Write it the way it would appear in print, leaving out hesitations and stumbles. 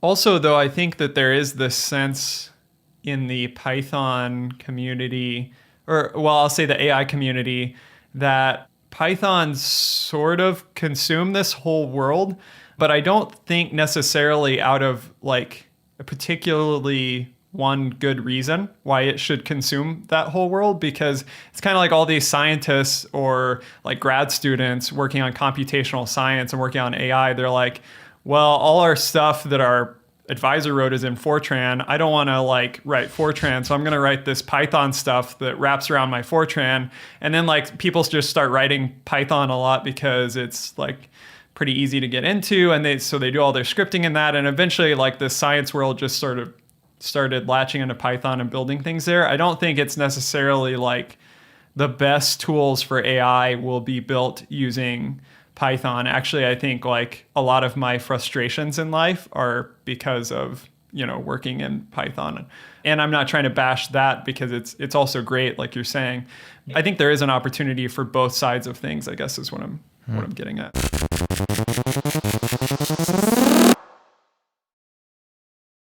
Also, though, I think that there is this sense in the Python community, or well, I'll say the AI community, that Python sort of consume this whole world, but I don't think necessarily out of like a particularly one good reason why it should consume that whole world, because it's kind of like all these scientists or like grad students working on computational science and working on AI. They're like, well, all our stuff that our advisor wrote is in Fortran. I don't want to like write Fortran, so I'm going to write this Python stuff that wraps around my Fortran. And then like people just start writing Python a lot because it's like pretty easy to get into, and they do all their scripting in that, and eventually like the science world just sort of started latching into Python and building things there. I don't think it's necessarily like the best tools for AI will be built using Python. Actually, I think like a lot of my frustrations in life are because of, working in Python. And I'm not trying to bash that because it's also great, like you're saying. I think there is an opportunity for both sides of things, I guess is what I'm getting at.